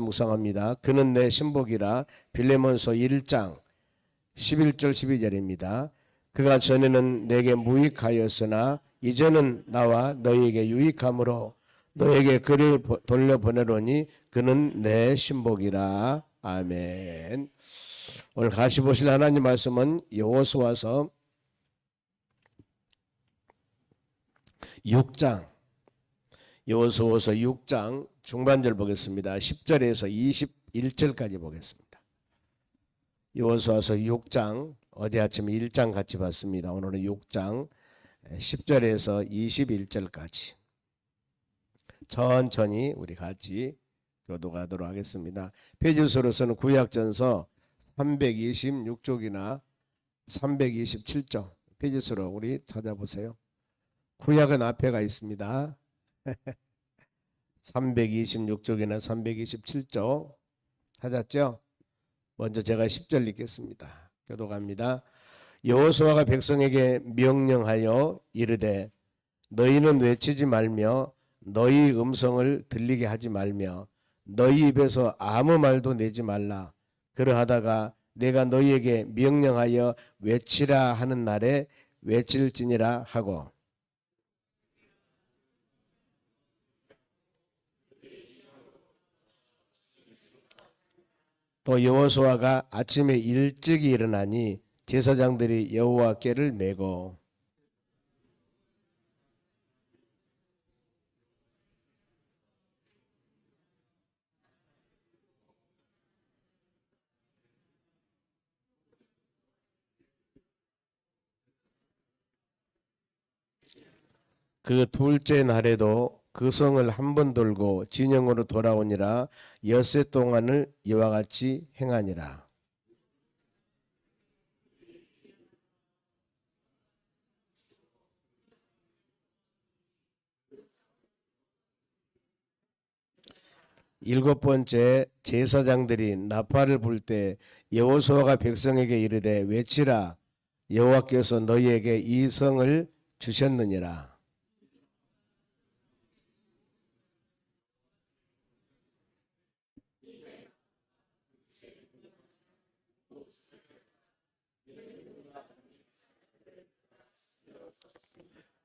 묵상합니다. 그는 내 신복이라. 빌레몬서 1장 11절 12절입니다. 그가 전에는 내게 무익하였으나 이제는 나와 너희에게 유익함으로 너에게 그를 돌려보내노니 그는 내 신복이라. 아멘. 오늘 같이 보실 하나님 말씀은 여호수아서 6장 여호수아서 6장 중반절 보겠습니다. 10절에서 21절까지 보겠습니다. 여호수아서 6장 어제 아침에 1장 같이 봤습니다. 오늘은 6장 10절에서 21절까지 천천히 우리 같이 교독하도록 하겠습니다. 페이지수로서는 구약전서 326쪽이나 327쪽 페이지수로 우리 찾아보세요. 구약은 앞에가 있습니다. 326쪽이나 327쪽 찾았죠? 먼저 제가 10절 읽겠습니다. 교독합니다. 여호수아가 백성에게 명령하여 이르되 너희는 외치지 말며 너희 음성을 들리게 하지 말며 너희 입에서 아무 말도 내지 말라. 그러하다가 내가 너희에게 명령하여 외치라 하는 날에 외칠지니라 하고 또 여호수아가 아침에 일찍이 일어나니 제사장들이 여호와께를 메고 그 둘째 날에도 그 성을 한 번 돌고 진영으로 돌아오니라. 엿새 동안을 이와 같이 행하니라. 일곱 번째 제사장들이 나팔을 불 때 여호수아가 백성에게 이르되 외치라. 여호와께서 너희에게 이 성을 주셨느니라.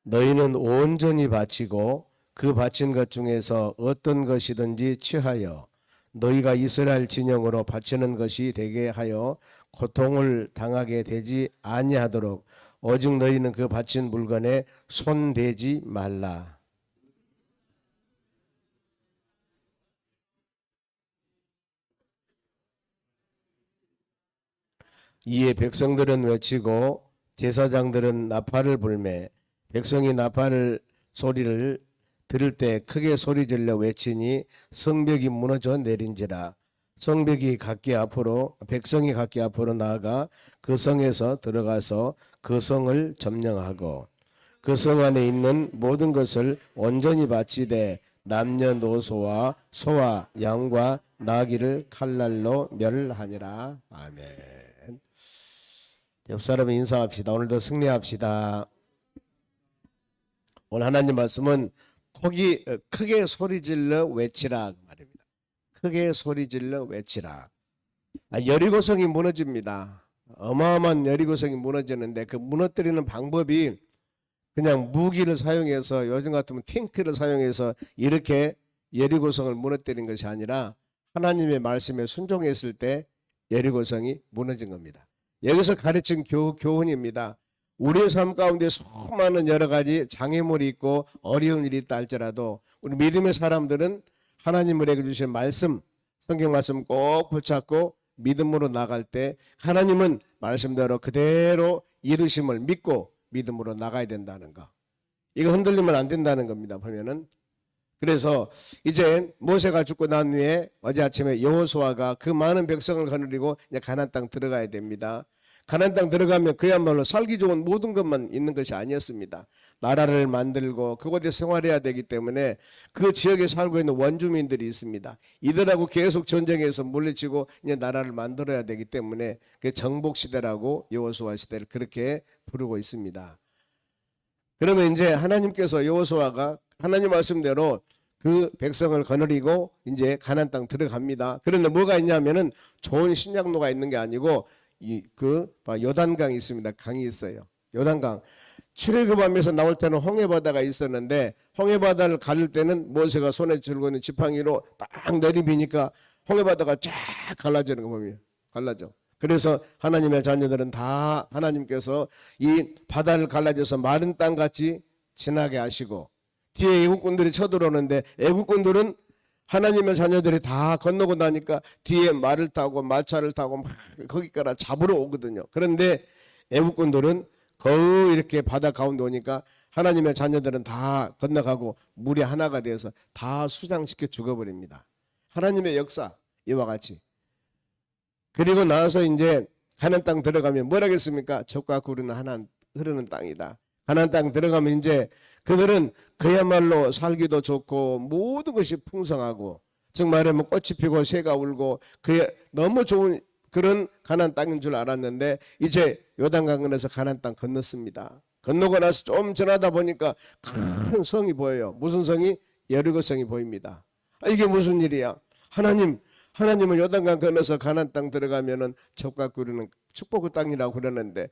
너희는 온전히 바치고 그 바친 것 중에서 어떤 것이든지 취하여 너희가 이스라엘 진영으로 바치는 것이 되게 하여 고통을 당하게 되지 아니하도록 오직 너희는 그 바친 물건에 손대지 말라. 이에 백성들은 외치고 제사장들은 나팔을 불매 백성이 나팔 소리를 들을 때 크게 소리질러 외치니 성벽이 무너져 내린지라. 성벽이 각기 앞으로 백성이 각기 앞으로 나아가 그 성에서 들어가서 그 성을 점령하고 그 성 안에 있는 모든 것을 온전히 바치되 남녀노소와 소와 양과 나귀를 칼날로 멸하니라. 아멘. 옆 사람 인사합시다. 오늘도 승리합시다. 오늘 하나님 말씀은 크게 소리질러 외치라 말입니다. 크게 소리질러 외치라. 여리고성이 무너집니다. 어마어마한 여리고성이 무너지는데 그 무너뜨리는 방법이 그냥 무기를 사용해서 요즘 같으면 탱크를 사용해서 이렇게 여리고성을 무너뜨린 것이 아니라 하나님의 말씀에 순종했을 때 여리고성이 무너진 겁니다. 여기서 가르친 교훈입니다. 우리의 삶 가운데 수많은 여러 가지 장애물이 있고 어려운 일이 있다 할지라도 우리 믿음의 사람들은 하나님을 우리에게 주신 말씀, 성경 말씀 꼭 붙잡고 믿음으로 나갈 때 하나님은 말씀대로 그대로 이루심을 믿고 믿음으로 나가야 된다는 거. 이거 흔들리면 안 된다는 겁니다. 보면은 그래서 이제 모세가 죽고 난 후에 어제 아침에 여호수아가 그 많은 백성을 거느리고 이제 가나안 땅 들어가야 됩니다. 가나안 땅 들어가면 그야말로 살기 좋은 모든 것만 있는 것이 아니었습니다. 나라를 만들고 그곳에 생활해야 되기 때문에 그 지역에 살고 있는 원주민들이 있습니다. 이들하고 계속 전쟁에서 물리치고 이제 나라를 만들어야 되기 때문에 그 정복 시대라고 여호수아 시대를 그렇게 부르고 있습니다. 그러면 이제 하나님께서 여호수아가 하나님 말씀대로 그 백성을 거느리고 이제 가나안 땅 들어갑니다. 그런데 뭐가 있냐면은 좋은 신장로가 있는 게 아니고 요단강이 있습니다. 강이 있어요. 요단강. 출애굽하면서 나올 때는 홍해바다가 있었는데 홍해바다를 가를 때는 모세가 손에 들고 있는 지팡이로 딱 내리비니까 홍해바다가 쫙 갈라지는 거 보면 갈라져. 그래서 하나님의 자녀들은 다 하나님께서 이 바다를 갈라져서 마른 땅같이 지나게 하시고 뒤에 애국군들이 쳐들어오는데 애국군들은 하나님의 자녀들이 다 건너고 나니까 뒤에 말을 타고 마차를 타고 막 거기까지 잡으러 오거든요. 그런데 애국군들은 거의 이렇게 바다 가운데 오니까 하나님의 자녀들은 다 건너가고 물이 하나가 되어서 다 수장시켜 죽어버립니다. 하나님의 역사 이와 같이. 그리고 나서 이제 가나안 땅 들어가면 뭐라겠습니까? 젖과 꿀은 흐르는 땅이다. 가나안 땅 들어가면 이제 그들은 그야말로 살기도 좋고 모든 것이 풍성하고 즉 말하면 꽃이 피고 새가 울고 너무 좋은 그런 가나안 땅인 줄 알았는데 이제 요단강 건너서 가나안 땅 건넜습니다. 건너고 나서 좀 지나다 보니까 큰 성이 보여요. 무슨 성이? 여리고 성이 보입니다. 이게 무슨 일이야? 하나님은 요단강 건너서 가나안 땅 들어가면은 젖과 꿀은 축복의 땅이라고 그러는데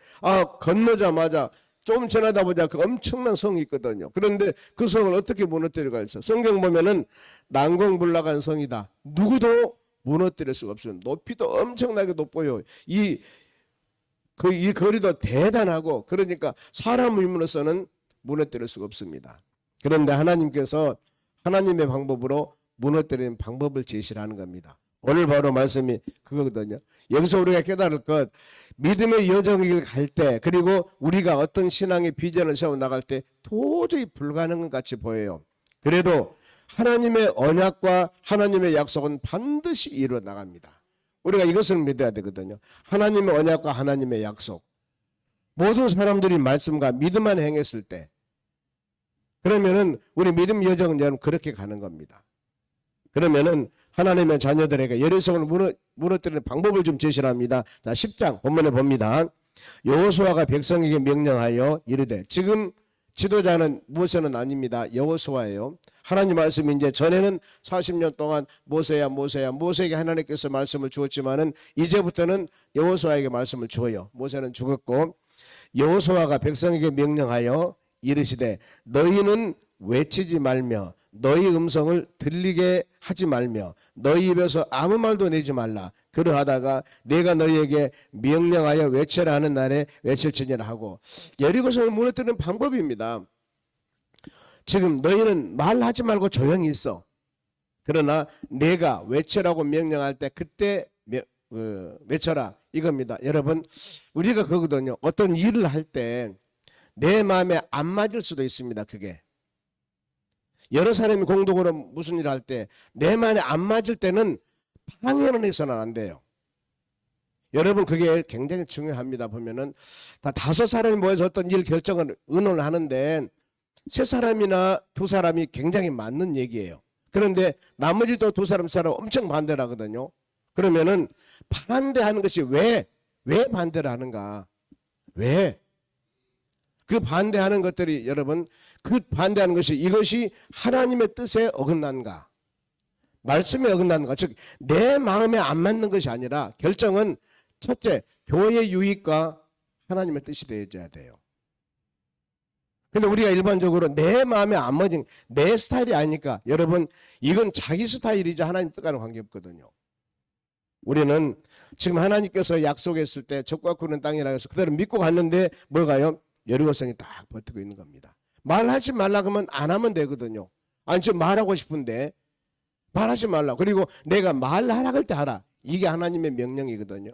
건너자마자 좀 지나다 보자 그 엄청난 성이 있거든요. 그런데 그 성을 어떻게 무너뜨리고 있어? 성경 보면은 난공불락한 성이다. 누구도 무너뜨릴 수가 없어요. 높이도 엄청나게 높고요. 이 거리도 대단하고 그러니까 사람의 힘으로서는 무너뜨릴 수가 없습니다. 그런데 하나님께서 하나님의 방법으로 무너뜨리는 방법을 제시를 하는 겁니다. 오늘 바로 말씀이 그거거든요. 여기서 우리가 깨달을 것, 믿음의 여정을 갈 때 그리고 우리가 어떤 신앙의 비전을 세워나갈 때 도저히 불가능한 것 같이 보여요. 그래도 하나님의 언약과 하나님의 약속은 반드시 이루어 나갑니다. 우리가 이것을 믿어야 되거든요. 하나님의 언약과 하나님의 약속. 모든 사람들이 말씀과 믿음 안에 행했을 때 그러면은 우리 믿음 여정은 여러분 그렇게 가는 겁니다. 그러면은 하나님의 자녀들에게 여리성을 무너뜨리는 방법을 좀 제시를 합니다. 자, 10장 본문에 봅니다. 여호수아가 백성에게 명령하여 이르되, 지금 지도자는 모세는 아닙니다. 여호수아예요. 하나님 말씀이 이제 전에는 40년 동안 모세에게 하나님께서 말씀을 주었지만은 이제부터는 여호수아에게 말씀을 줘요. 모세는 죽었고 여호수아가 백성에게 명령하여 이르시되, 너희는 외치지 말며 너희 음성을 들리게 하지 말며 너희 입에서 아무 말도 내지 말라. 그러하다가 내가 너희에게 명령하여 외쳐라 하는 날에 외칠지니라 하고, 여리고성을 무너뜨리는 방법입니다. 지금 너희는 말하지 말고 조용히 있어. 그러나 내가 외쳐라고 명령할 때 그때 외쳐라 이겁니다. 여러분, 우리가 그거거든요. 어떤 일을 할 때 내 마음에 안 맞을 수도 있습니다. 그게 여러 사람이 공동으로 무슨 일을 할 때 내 마음에 안 맞을 때는 방해는 해서는 안 돼요. 여러분, 그게 굉장히 중요합니다. 보면은 다 5사람이 모여서 어떤 일 결정을 의논을 하는데 3사람이나 2사람이 굉장히 맞는 얘기예요. 그런데 나머지도 2사람, 3사람 엄청 반대를 하거든요. 그러면은 반대하는 것이 왜 반대를 하는가? 왜? 그 반대하는 것들이 여러분, 그 반대하는 것이 이것이 하나님의 뜻에 어긋난가? 말씀에 어긋난가? 즉 내 마음에 안 맞는 것이 아니라 결정은 첫째, 교회의 유익과 하나님의 뜻이 되어야 돼요. 근데 우리가 일반적으로 내 마음에 안 맞은 내 스타일이 아니니까 여러분, 이건 자기 스타일이지 하나님 뜻과는 관계없거든요. 우리는 지금 하나님께서 약속했을 때 젖과 꿀은 땅이라 해서 그대로 믿고 갔는데 뭐가요? 여리고성이 딱 버티고 있는 겁니다. 말하지 말라 그러면 안 하면 되거든요. 아니, 좀 말하고 싶은데 말하지 말라. 그리고 내가 말하라 할 때 하라. 이게 하나님의 명령이거든요.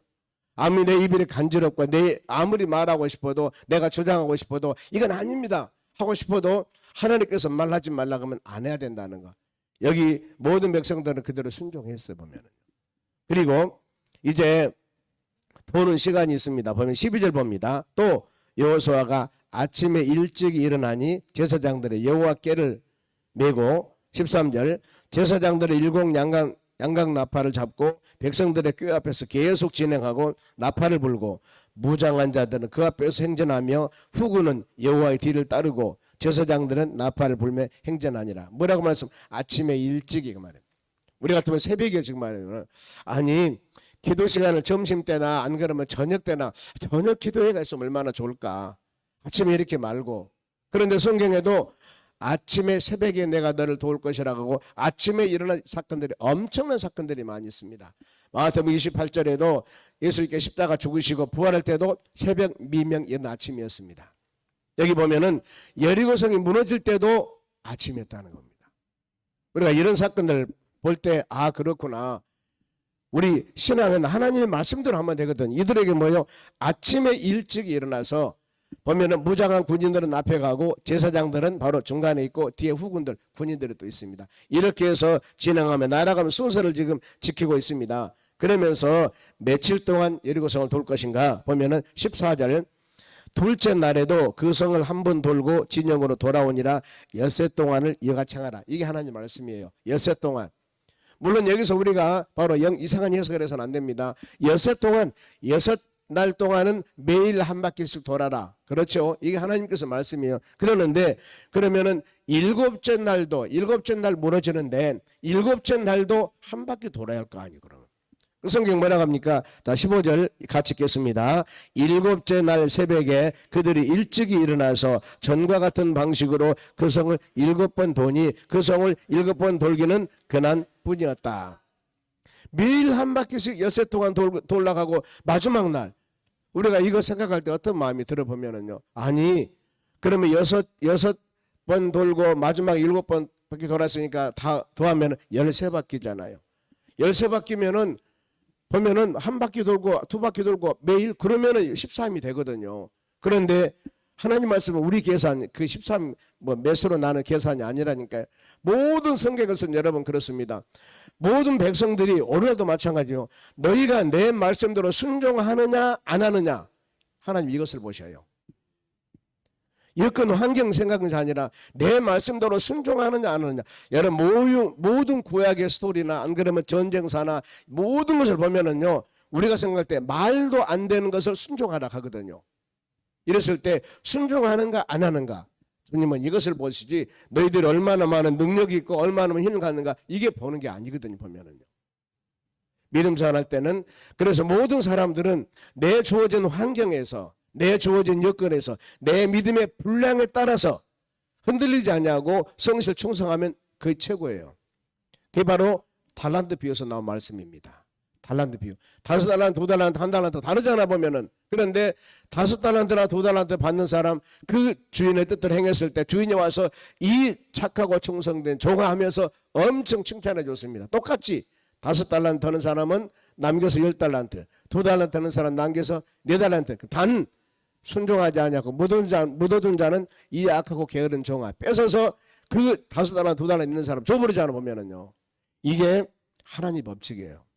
아무리 내 입이 간지럽고 아무리 말하고 싶어도 내가 주장하고 싶어도 이건 아닙니다. 하고 싶어도 하나님께서 말하지 말라 그러면 안 해야 된다는 거. 여기 모든 백성들은 그대로 순종했어요. 보면. 그리고 이제 보는 시간이 있습니다. 보면 12절 봅니다. 또 여호수아가 아침에 일찍 일어나니 제사장들의 여호와께를 메고 13절 제사장들의 일곱 양각 나팔을 잡고 백성들의 궤 앞에서 계속 진행하고 나팔을 불고 무장한 자들은 그 앞에서 행전하며 후군은 여호와의 뒤를 따르고 제사장들은 나팔을 불며 행전하니라. 뭐라고 말씀? 아침에 일찍이 그 말이에요. 우리 같으면 새벽에 지금 말이에요. 아니 기도 시간을 점심 때나 안 그러면 저녁 때나 저녁 기도회가 있으면 얼마나 좋을까. 아침에 이렇게 말고. 그런데 성경에도 아침에 새벽에 내가 너를 도울 것이라고 하고 아침에 일어난 사건들이 엄청난 사건들이 많이 있습니다. 마태복음 28절에도 예수님께 십자가 죽으시고 부활할 때도 새벽 미명 이른 아침이었습니다. 여기 보면은 여리고성이 무너질 때도 아침이었다는 겁니다. 우리가 이런 사건들 볼 때 아 그렇구나. 우리 신앙은 하나님의 말씀대로 하면 되거든. 이들에게 뭐요? 아침에 일찍 일어나서 보면은 무장한 군인들은 앞에 가고 제사장들은 바로 중간에 있고 뒤에 후군들 군인들이 또 있습니다. 이렇게 해서 진행하며 날아가면 순서를 지금 지키고 있습니다. 그러면서 며칠 동안 여리고성을 돌 것인가 보면은 14절 둘째 날에도 그 성을 한 번 돌고 진영으로 돌아오니라 엿새 동안을 이같이 행하라. 이게 하나님 말씀이에요. 엿새 동안. 물론 여기서 우리가 바로 이상한 해석을 해서는 안 됩니다. 엿새 동안 6날 동안은 매일 한 바퀴씩 돌아라. 그렇죠? 이게 하나님께서 말씀이에요. 그러는데 그러면은 일곱째 날 무너지는데 일곱째 날도 한 바퀴 돌아야 할 거 아니에요. 그러면. 그 성경 뭐라고 합니까? 자 15절 같이 읽겠습니다. 일곱째 날 새벽에 그들이 일찍이 일어나서 전과 같은 방식으로 그 성을 7번 도니 그 성을 7번 돌기는 그날 뿐이었다. 매일 한 바퀴씩 엿새 동안 돌아가고 마지막 날 우리가 이거 생각할 때 어떤 마음이 들어보면은요. 아니 그러면 여섯 번 돌고 마지막 7번 바퀴 돌았으니까 다 더하면 13바퀴잖아요. 13바퀴면은 보면은 한 바퀴 돌고 두 바퀴 돌고 매일 그러면은 13이 되거든요. 그런데 하나님 말씀은 우리 계산 그 13 뭐 몇으로 나는 계산이 아니라니까요. 모든 성경에서는 여러분 그렇습니다. 모든 백성들이 오늘도 마찬가지요. 너희가 내 말씀대로 순종하느냐 안 하느냐 하나님 이것을 보셔요. 여건 환경 생각이 아니라 내 말씀대로 순종하느냐 안 하느냐. 여러분 모든 구약의 스토리나 안 그러면 전쟁사나 모든 것을 보면은요. 우리가 생각할 때 말도 안 되는 것을 순종하라 하거든요. 이랬을 때 순종하는가 안 하는가. 주님은 이것을 보시지 너희들이 얼마나 많은 능력이 있고 얼마나 힘을 갖는가 이게 보는 게 아니거든요. 보면은요. 믿음 생활할 때는 그래서 모든 사람들은 내 주어진 환경에서 내 주어진 여건에서 내 믿음의 분량에 따라서 흔들리지 않냐고 성실 충성하면 그게 최고예요. 그게 바로 달란트 비유에서 나온 말씀입니다. 달란트 비유. 5달란트, 2달란트, 1달란트 다르잖아 보면은. 그런데 5달란트나 2달란트 받는 사람 그 주인의 뜻대로 행했을 때 주인이 와서 이 착하고 충성된 종하하면서 엄청 칭찬해 줬습니다. 똑같이 5달란트 하는 사람은 남겨서 10달란트, 2달란트 하는 사람 남겨서 4달란트. 단 순종하지 않냐고 묻어둔 자는 이 악하고 게으른 종아 뺏어서 그 5달란트, 2달란트 있는 사람 줘버리지 않아 보면은요. 이게 하나님 법칙이에요.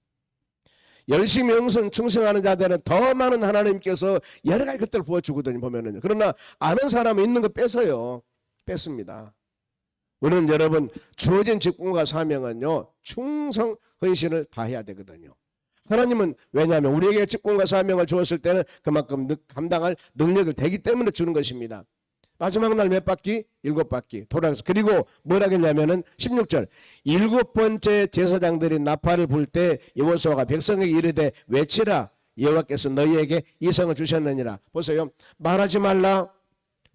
열심히 충성하는 자들은 더 많은 하나님께서 여러 가지 것들을 부어주거든요. 보면은요. 그러나 아는 사람은 있는 거 뺏어요. 뺏습니다. 우리는 여러분 주어진 직분과 사명은요. 충성 헌신을 다해야 되거든요. 하나님은 왜냐하면 우리에게 직분과 사명을 주었을 때는 그만큼 감당할 능력을 되기 때문에 주는 것입니다. 마지막 날 몇 바퀴? 7바퀴 돌아가서 그리고 뭐라 했냐면은 16절 7번째 제사장들이 나팔을 불 때 여호수아가 백성에게 이르되 외치라 여호와께서 너희에게 이 성을 주셨느니라. 보세요. 말하지 말라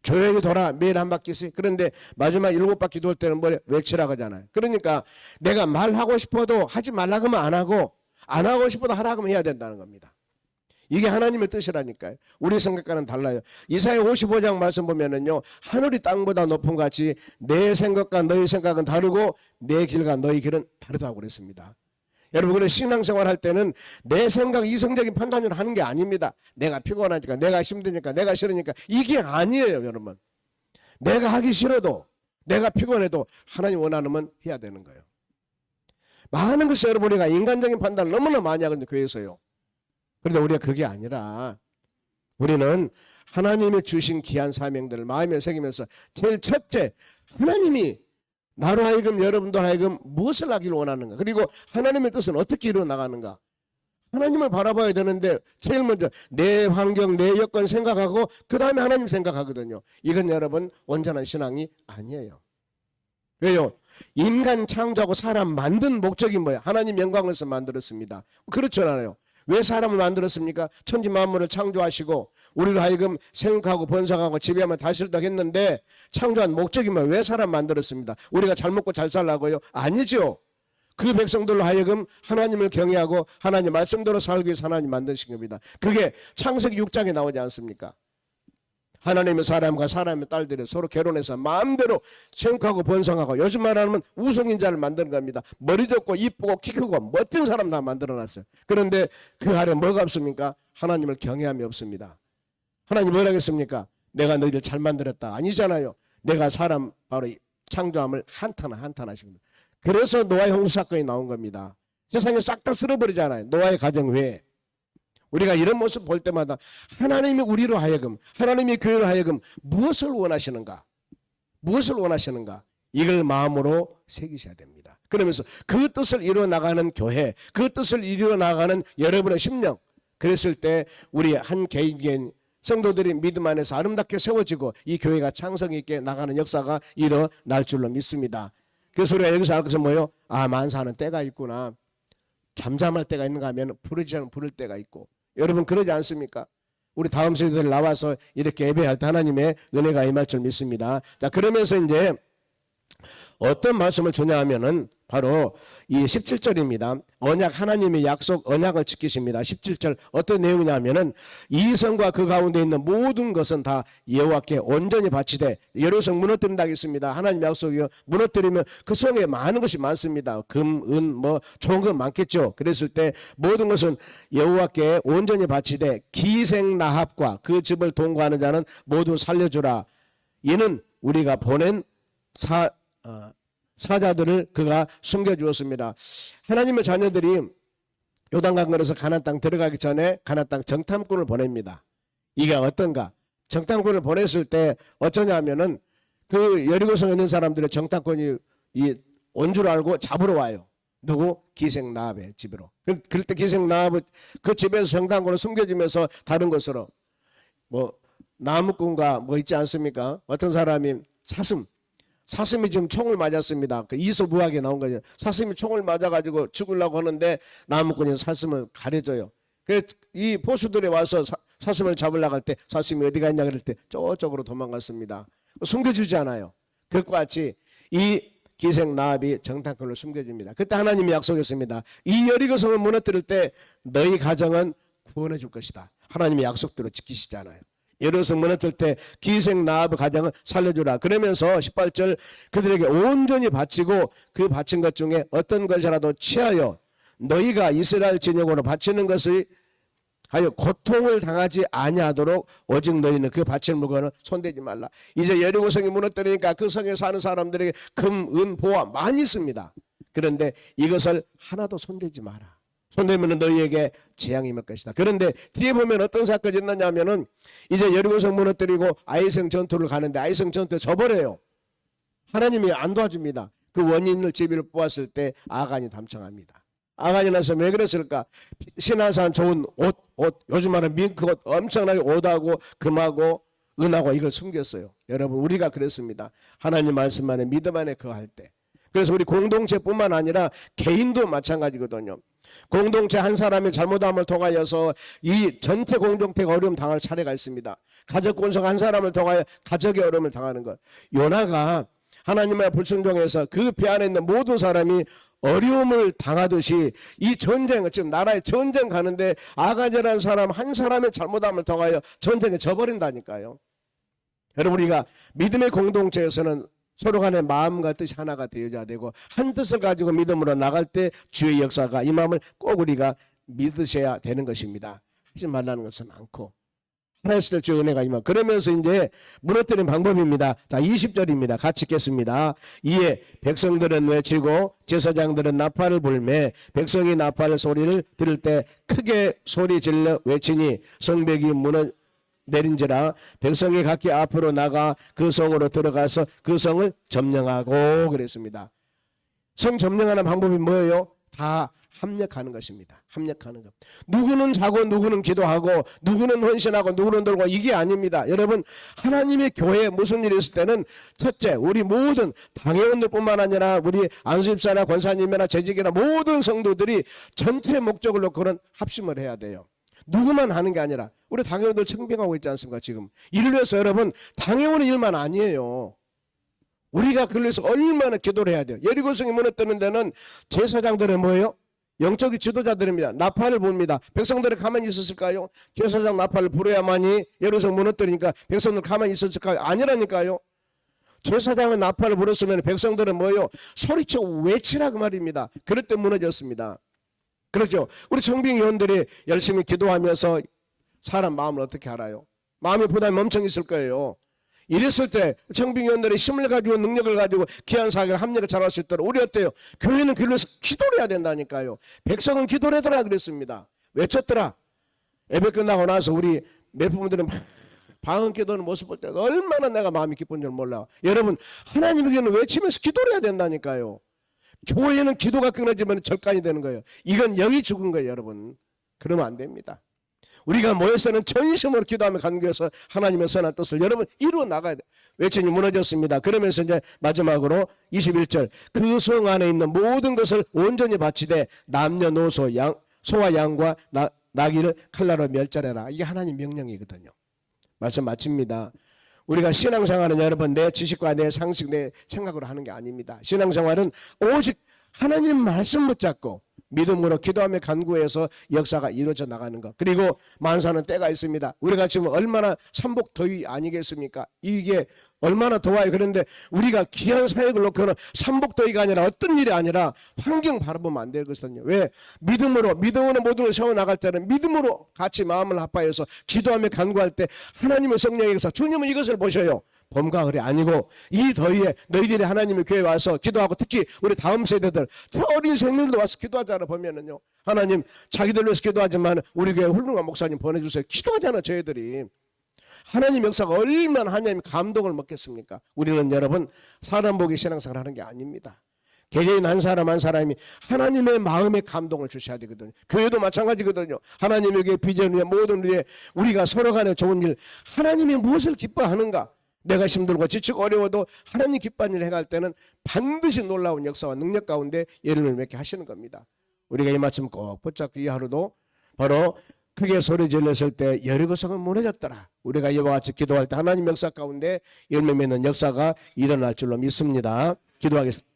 조용히 돌아 매일 한 바퀴씩. 그런데 마지막 7바퀴 돌 때는 뭐 외치라고 하잖아요. 그러니까 내가 말하고 싶어도 하지 말라고 하면 안 하고 싶어도 하라고 하면 해야 된다는 겁니다. 이게 하나님의 뜻이라니까요. 우리 생각과는 달라요. 이사야 55장 말씀 보면은요. 하늘이 땅보다 높은 것 같이 내 생각과 너희 생각은 다르고 내 길과 너희 길은 다르다고 그랬습니다. 여러분 그래 신앙생활 할 때는 내 생각 이성적인 판단을 하는 게 아닙니다. 내가 피곤하니까 내가 힘드니까 내가 싫으니까 이게 아니에요. 여러분. 내가 하기 싫어도 내가 피곤해도 하나님 원하는 해야 되는 거예요. 많은 것을 여러분 우리가 인간적인 판단을 너무나 많이 하거든요. 교회에서요. 그런데 우리가 그게 아니라 우리는 하나님이 주신 귀한 사명들을 마음에 새기면서 제일 첫째 하나님이 나로 하여금 여러분들 하여금 무엇을 하기를 원하는가 그리고 하나님의 뜻은 어떻게 이루어 나가는가 하나님을 바라봐야 되는데 제일 먼저 내 환경, 내 여건 생각하고 그 다음에 하나님 생각하거든요. 이건 여러분 온전한 신앙이 아니에요. 왜요? 인간 창조하고 사람 만든 목적이 뭐예요? 하나님 영광을 위해서 만들었습니다. 그렇지 않아요? 왜 사람을 만들었습니까? 천지 만물을 창조하시고 우리를 하여금 생육하고 번성하고 지배하며 다스리다 했는데 창조한 목적이 뭐예요? 왜 사람 만들었습니다. 우리가 잘 먹고 잘 살라고요? 아니죠. 그 백성들로 하여금 하나님을 경외하고 하나님 말씀대로 살기 위해서 하나님 만드신 겁니다. 그게 창세기 6장에 나오지 않습니까? 하나님의 사람과 사람의 딸들이 서로 결혼해서 마음대로 생육하고 번성하고 요즘 말하면 우성인자를 만드는 겁니다. 머리 좋고 이쁘고 키 크고 멋진 사람 다 만들어놨어요. 그런데 그 아래 뭐가 없습니까? 하나님을 경외함이 없습니다. 하나님 뭐라 했습니까? 내가 너희들 잘 만들었다. 아니잖아요. 내가 사람 바로 창조함을 한탄하신 겁니다. 그래서 노아의 홍수 사건이 나온 겁니다. 세상에 싹 다 쓸어버리잖아요. 노아의 가정 외에. 우리가 이런 모습 볼 때마다 하나님이 우리로 하여금, 하나님이 교회로 하여금 무엇을 원하시는가? 무엇을 원하시는가? 이걸 마음으로 새기셔야 됩니다. 그러면서 그 뜻을 이루어 나가는 교회, 그 뜻을 이루어 나가는 여러분의 심령, 그랬을 때 우리 한 개인 성도들이 믿음 안에서 아름답게 세워지고 이 교회가 창성 있게 나가는 역사가 일어날 줄로 믿습니다. 그래서 우리가 여기서 알 것은 뭐예요? 아, 만사하는 때가 있구나. 잠잠할 때가 있는가 하면 부르지 않으면 부를 때가 있고. 여러분 그러지 않습니까? 우리 다음 세대들 나와서 이렇게 예배할 때 하나님의 은혜가 임할 줄 믿습니다. 자, 그러면서 이제 어떤 말씀을 주냐 하면은 바로 이 17절입니다. 언약, 하나님의 약속 언약을 지키십니다. 17절 어떤 내용이냐 하면은 이 성과 그 가운데 있는 모든 것은 다 여호와께 온전히 바치되 예루살렘 무너뜨린다 하겠습니다. 하나님 약속이요. 무너뜨리면 그 성에 많은 것이 많습니다. 금, 은, 뭐 좋은 건 많겠죠. 그랬을 때 모든 것은 여호와께 온전히 바치되 기생나합과 그 집을 동거하는 자는 모두 살려주라. 이는 우리가 보낸 사자들을 그가 숨겨주었습니다. 하나님의 자녀들이 요단강 건너서 가나안 땅 들어가기 전에 가나안 땅 정탐꾼을 보냅니다. 이게 어떤가? 정탐꾼을 보냈을 때 어쩌냐면은 그 여리고성에 있는 사람들의 정탐꾼이 온 줄 알고 잡으러 와요. 누구? 기생나합의 집으로. 그럴 때 기생나합 그 집에서 정탐꾼을 숨겨주면서 다른 곳으로 뭐 나무꾼과 뭐 있지 않습니까? 어떤 사람이 사슴이 지금 총을 맞았습니다. 그 이솝우악에 나온 거죠. 사슴이 총을 맞아가지고 죽으려고 하는데 나무꾼이 사슴을 가려줘요. 이 보수들이 와서 사슴을 잡으려고 할 때 사슴이 어디 갔냐 그럴 때 저쪽으로 도망갔습니다. 숨겨주지 않아요. 그것과 같이 이 기생나합이 정탐꾼을 숨겨줍니다. 그때 하나님이 약속했습니다. 이 여리고성을 무너뜨릴 때 너희 가정은 구원해 줄 것이다. 하나님의 약속대로 지키시잖아요. 예루살렘 무너뜨릴 때 기생나합의 가정을 살려주라. 그러면서 18절 그들에게 온전히 바치고 그 바친 것 중에 어떤 것이라도 취하여 너희가 이스라엘 진영으로 바치는 것을 하여 고통을 당하지 아니하도록 오직 너희는 그 바칠 물건을 손대지 말라. 이제 여리고성이 무너뜨리니까 그 성에 사는 사람들에게 금, 은, 보화 많이 있습니다. 그런데 이것을 하나도 손대지 마라. 손대면 너희에게 재앙이 임할 것이다. 그런데 뒤에 보면 어떤 사건이 있느냐 하면은 이제 여리고성 무너뜨리고 아이성 전투를 가는데 아이성 전투에 져버려요. 하나님이 안 도와줍니다. 그 원인을 제비를 뽑았을 때 아간이 담청합니다. 아간이 나서 왜 그랬을까? 신한산 좋은 옷 요즘 말하는 밍크옷 엄청나게 옷하고 금하고 은하고 이걸 숨겼어요. 여러분 우리가 그랬습니다. 하나님 말씀 안에 믿음 안에 거할 때. 그래서 우리 공동체뿐만 아니라 개인도 마찬가지거든요. 공동체 한 사람의 잘못함을 통하여서 이 전체 공동체가 어려움 당할 차례가 있습니다. 가족 권속 한 사람을 통하여 가족의 어려움을 당하는 것. 요나가 하나님의 불순종해서 그 배 안에 있는 모든 사람이 어려움을 당하듯이 이 전쟁, 지금 나라에 전쟁 가는데 아간이라는 사람 한 사람의 잘못함을 통하여 전쟁에 져버린다니까요. 여러분 우리가 믿음의 공동체에서는 서로 간의 마음과 뜻이 하나가 되어야 되고 한 뜻을 가지고 믿음으로 나갈 때 주의 역사가 이 마음을 꼭 우리가 믿으셔야 되는 것입니다. 하지 말라는 것은 않고 하나 했을 때 주의 은혜가 임하고 그러면서 이제 무너뜨리는 방법입니다. 자 20절입니다. 같이 읽겠습니다. 이에 백성들은 외치고 제사장들은 나팔을 불매 백성이 나팔 소리를 들을 때 크게 소리 질러 외치니 성벽이 내린지라 백성이 각기 앞으로 나가 그 성으로 들어가서 그 성을 점령하고 그랬습니다. 성 점령하는 방법이 뭐예요? 다 합력하는 것입니다. 합력하는 것. 누구는 자고 누구는 기도하고 누구는 헌신하고 누구는 돌고 이게 아닙니다. 여러분 하나님의 교회에 무슨 일이 있을 때는 첫째 우리 모든 당회원들뿐만 아니라 우리 안수집사나 권사님이나 재직이나 모든 성도들이 전체 목적을 놓고는 합심을 해야 돼요. 누구만 하는 게 아니라 우리 당회원들 청빙하고 있지 않습니까? 지금 이를 위해서 여러분 당회원의 일만 아니에요. 우리가 그걸 위해서 얼마나 기도를 해야 돼요. 여리고성이 무너뜨는 데는 제사장들은 뭐예요? 영적인 지도자들입니다. 나팔을 봅니다. 백성들이 가만히 있었을까요? 제사장 나팔을 불어야만이 여리고성 무너뜨리니까 백성들 가만히 있었을까요? 아니라니까요. 제사장은 나팔을 불었으면 백성들은 뭐예요? 소리쳐 외치라 그 말입니다. 그럴 때 무너졌습니다. 그렇죠. 우리 청빙위원들이 열심히 기도하면서 사람 마음을 어떻게 알아요? 마음의 부담이 엄청 있을 거예요. 이랬을 때 청빙위원들이 힘을 가지고 능력을 가지고 귀한 사역을 합력을 잘할 수 있도록 우리 어때요? 교회는 그걸 위해서 기도를 해야 된다니까요. 백성은 기도를 하더라 그랬습니다. 외쳤더라. 예배 끝나고 나서 우리 몇 분들은 방언 기도하는 모습 볼 때 얼마나 내가 마음이 기쁜 줄 몰라. 여러분 하나님에게는 외치면서 기도를 해야 된다니까요. 교회는 기도가 끊어지면 절간이 되는 거예요. 이건 영이 죽은 거예요, 여러분. 그러면 안 됩니다. 우리가 모여서는 전심으로 기도하며 간구해서 하나님의 선한 뜻을 여러분 이루어 나가야 돼요. 외침이 무너졌습니다. 그러면서 이제 마지막으로 21절 그 성 안에 있는 모든 것을 온전히 바치되 남녀노소 소와 양과 나귀를 칼날로 멸절해라. 이게 하나님 명령이거든요. 말씀 마칩니다. 우리가 신앙생활은 여러분 내 지식과 내 상식 내 생각으로 하는 게 아닙니다. 신앙생활은 오직 하나님 말씀 붙잡고 믿음으로 기도하며 간구해서 역사가 이루어져 나가는 것. 그리고 만사는 때가 있습니다. 우리가 지금 얼마나 삼복 더위 아니겠습니까? 이게 얼마나 더워요. 그런데 우리가 귀한 사역을 놓고는 삼복 더위가 아니라 어떤 일이 아니라 환경 바라보면 안 되거든요. 왜? 믿음으로 모든 걸 세워나갈 때는 믿음으로 같이 마음을 합하여서 기도하며 간구할 때 하나님의 성령에서 주님은 이것을 보셔요. 봄과 가을이 아니고 이 더위에 너희들이 하나님의 교회에 와서 기도하고 특히 우리 다음 세대들 저 어린 생명들도 와서 기도하잖아. 보면은요 하나님 자기들 위해서 기도하지만 우리 교회 훌륭한 목사님 보내주세요. 기도하잖아. 저희들이 하나님 역사가 얼마나 하나님 감동을 먹겠습니까? 우리는 여러분 사람 보기 신앙생활 하는 게 아닙니다. 개개인 한 사람 한 사람이 하나님의 마음에 감동을 주셔야 되거든요. 교회도 마찬가지거든요. 하나님에게 비전 위에 모든 위에 우리가 서로 간에 좋은 일 하나님이 무엇을 기뻐하는가? 내가 힘들고 지치고 어려워도 하나님 기뻐하는 일을 해갈 때는 반드시 놀라운 역사와 능력 가운데 예를 맺게 하시는 겁니다. 우리가 이 말씀 꼭 붙잡고 이 하루도 바로 크게 소리 질렀을 때 여리고성은 무너졌더라. 우리가 이와 같이 기도할 때 하나님 역사 가운데 열매 맺는 역사가 일어날 줄로 믿습니다. 기도하겠습니다.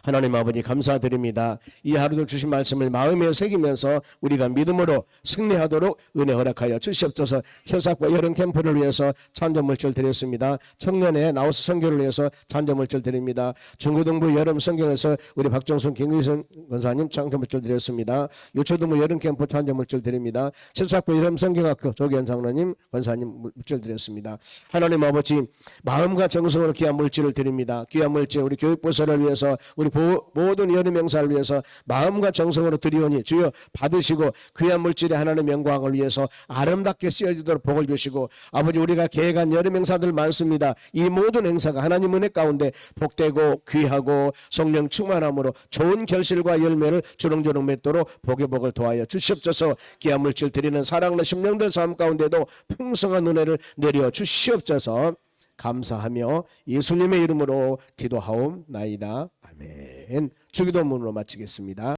하나님 아버지 감사드립니다. 이 하루도 주신 말씀을 마음에 새기면서 우리가 믿음으로 승리하도록 은혜 허락하여 주시옵소서. 현사과 여름 캠프를 위해서 찬조물질 드렸습니다. 청년회 나우스 선교를 위해서 찬조물질 드립니다. 중고등부 여름 성경에서 우리 박정순 김의선 권사님 찬조물질 드렸습니다. 유초등부 여름 캠프 찬조물질 드립니다. 현사과 여름 성경학교 조기현 장로님 권사님 물질 드렸습니다. 하나님 아버지 마음과 정성으로 귀한 물질을 드립니다. 귀한 물질 우리 교육부서를 위해서 우리 모든 여름 행사를 위해서 마음과 정성으로 드리오니 주여 받으시고 귀한 물질의 하나님의 영광을 위해서 아름답게 쓰여지도록 복을 주시고 아버지 우리가 계획한 여름 행사들 많습니다. 이 모든 행사가 하나님 은혜 가운데 복되고 귀하고 성령 충만함으로 좋은 결실과 열매를 주렁주렁 맺도록 복의 복을 도하여 주시옵소서. 귀한 물질 드리는 사랑하는 심령들 삶 가운데도 풍성한 은혜를 내려 주시옵소서. 감사하며 예수님의 이름으로 기도하옵나이다. 아멘. 주기도문으로 마치겠습니다.